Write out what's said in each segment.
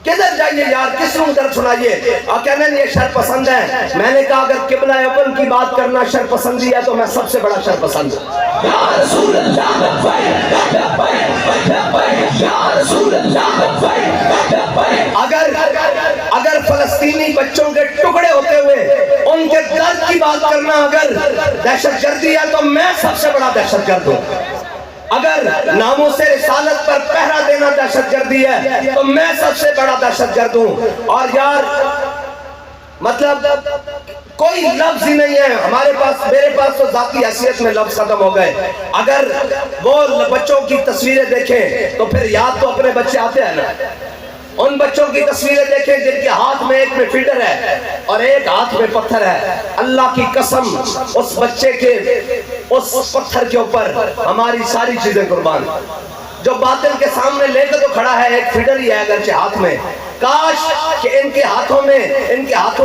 کدھر جائیے یار، کس کو در سنائیے؟ اور کہنے یہ شر پسند ہے۔ میں نے کہا اگر قبلہ اول کی بات کرنا شر پسندی ہے تو میں سب سے بڑا شر پسند ہوں۔ یا رسول اللہ لبیک لبیک لبیک یا رسول اللہ لبیک لبیک۔ اگر فلسطینی بچوں کے ٹکڑے ہوتے ہوئے ان کے درد کی بات کرنا اگر دہشت گردی ہے تو میں سب سے بڑا دہشت گرد ہوں۔ اگر ناموس رسالت پر پہرا دینا دہشت گردی ہے تو میں سب سے بڑا دہشت گرد ہوں۔ اور یار مطلب کوئی لفظ ہی نہیں ہے ہمارے پاس، میرے پاس تو ذاتی حیثیت میں لفظ ختم ہو گئے۔ اگر وہ بچوں کی تصویریں دیکھیں تو پھر یاد تو اپنے بچے آتے ہیں نا۔ ان بچوں کی تصویریں دیکھیں جن کے ہاتھ میں ایک میں فیڈر ہے اور ایک ہاتھ میں پتھر ہے۔ اللہ کی قسم اس بچے کے اس پتھر کے اوپر ہماری ساری چیزیں قربان، جو باطل کے سامنے لے کے تو کھڑا ہے ایک فیڈر ہی ہے اگرچہ ہاتھ میں۔ کاش کہ ان کے ہاتھوں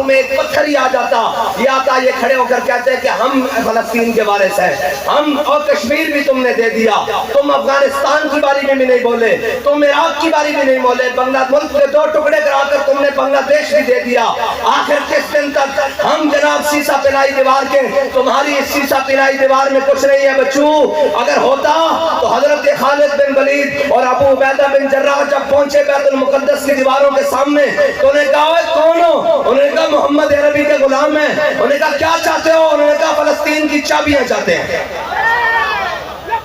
میں ایک پتھر ہی آ جاتا، یہ آتا یہ کھڑے ہو کر کہتے ہیں کہ ہم فلسطین کے وارث ہیں، ہم اور کشمیر بھی تم نے دے دیا، تم افغانستان کی باری میں بھی نہیں بولے، تم عراق کی باری میں نہیں بولے، بنگلہ ملک کے 2 ٹکڑے کرا کر تم نے بنگلہ دیش بھی دے دیا۔ آخر کس دن تک ہم جناب سیسا پنائی دیوار کے، تمہاری اس سیسا پنائی دیوار میں کچھ نہیں ہے بچو۔ اگر ہوتا تو حضرت خالد بن ولید اور ابو عبیدہ بن جراح جب پہنچے بیت المقدس کی دیواروں کے سامنے تو انہیں کہا اوے کون ہو؟ انہوں نے کہا محمد عربی کے غلام ہیں۔ انہوں نے کہا کیا چاہتے ہو؟ انہوں نے کہا فلسطین کی چابیاں چاہتے ہیں۔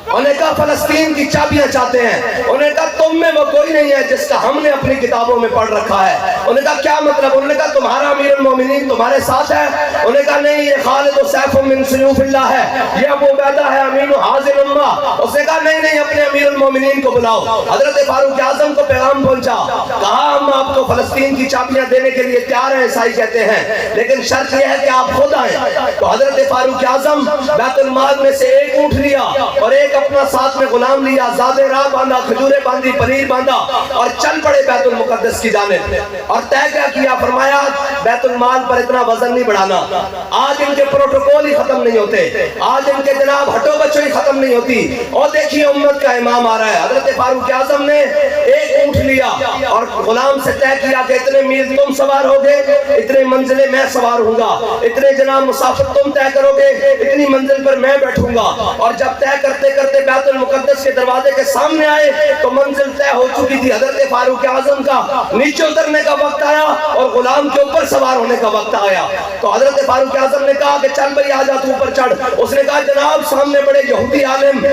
انہوں نے کہا فلسطین کی چابیاں چاہتے ہیں۔ انہوں نے کہا تم میں وہ کوئی نہیں ہے جس کا ہم نے اپنی کتابوں میں پڑھ رکھا ہے۔ انہوں نے کہا کیا مطلب؟ انہوں نے کہا تمہارا امیر المومنین تمہارے ساتھ ہے؟ انہوں نے کہا نہیں یہ خالد و سیف من سیوف اللہ ہے، یہ ابو عبیدہ ہے امین حاضر امہ۔ اس نے کہا نہیں اپنے امیر المومنین کو بلاؤ۔ حضرت فاروق اعظم کو پیغام پہنچا، کہا ہم آپ کو فلسطین کی چابیاں دینے کے لیے تیار ہیں، عیسائی کہتے ہیں، لیکن شرط یہ ہے کہ آپ خود آئیں۔ تو حضرت فاروق اعظم بیت المال میں سے ایک اونٹ لیا اور ایک اپنا ساتھ میں غلام لیا، زادے راہ باندھا، کھجوریں باندھی، پنیر باندھا اور چل پڑے بیت المقدس کی جانب۔ اور طے کیا فرمایا بیت المال پر اتنا وزن نہیں بڑھانا، آج ان کے پروٹوکول ہی ختم نہیں ہوتے، آج ان کے جناب ہٹو بچوں ہی ختم نہیں ہوتی۔ اور دیکھیے امت کا امام آ رہا ہے۔ حضرت فاروق اعظم نے ایک اونٹ لیا اور غلام سے طے کیا کہ اتنے میل تم سوار ہوگے، اتنے منزلیں میں سوار ہوں گا، اتنے جناب مسافت تم طے کرو گے، اتنی منزل پر میں بیٹھوں گا۔ اور جب طے کرتے کرتے بیت المقدس کے دروازے کے سامنے آئے تو منزل طے ہو چکی تھی۔ حضرت فاروق اعظم کا نیچے اترنے کا وقت آیا اور غلام کے اوپر سوار ہونے کا وقت آیا۔ تو حضرت فاروق اعظم نے کہا کہ چل بھائی آ جا تو اوپر چڑھ۔ اس نے کہا جناب سامنے بڑے یہودی عالم،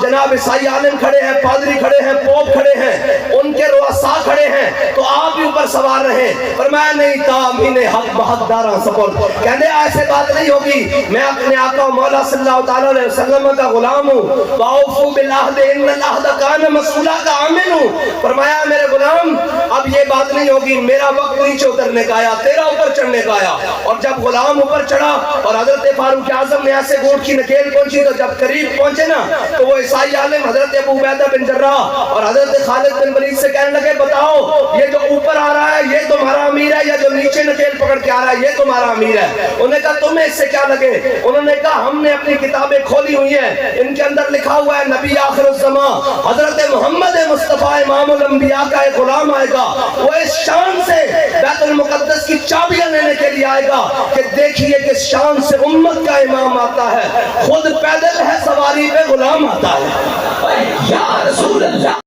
جناب عیسائی عالم کھڑے ہیں، پادری کھڑے ہیں، پوپ کھڑے ہیں، ان کے رؤساء کھڑے ہیں، تو آپ بھی اوپر سوار رہیں۔ فرمایا نہیں تامین حق بحق داراں سپرد، کہنے ایسے بات نہیں ہوگی، میں اپنے آقا و مولا صلی اللہ تعالیٰ علیہ وسلم کا غلام ہوں، وَأَوْفُوا بِالْعَهْدِ إِنَّ الْعَهْدَ كَانَ مَسْئُولًا کا عامل ہوں۔ فرمایا میرے غلام اب یہ بات نہیں ہوگی، میرا وقت نیچے اترنے کا آیا، تیرا اوپر چڑھنے کا آیا۔ اور جب غلام اوپر چڑھا اور حضرت فاروق اعظم نے ایسے گھوڑ کی نکیل پہنچی تو جب قریب پہنچے نا تو وہ عیسائی عالم حضرت ابو عبیدہ بن جراح اور حضرت خالد بن ولید سے کہنے لگے بتاؤ یہ جو اوپر آ رہا ہے یہ تمہارا امیر ہے یا جو نیچے نکیل پکڑ کے آ رہا ہے یہ تمہارا امیر ہے؟ انہوں نے کہا تمہیں اس سے کیا لگے؟ انہوں نے کہا ہم نے اپنی کتابیں کھولی ہوئی ہیں، ان کے اندر لکھا ہوا ہے نبی آخر الزمان حضرت محمد مصطفیٰ امام الانبیاء کا ایک غلام آئے گا، وہ اس شان سے بیت المقدس کی چابیاں لینے کے لیے آئے گا کہ دیکھیے کس شان سے امت کا امام آتا ہے، خود پیدل ہے سواری پہ غلام آتا ہے۔ یا رسول اللہ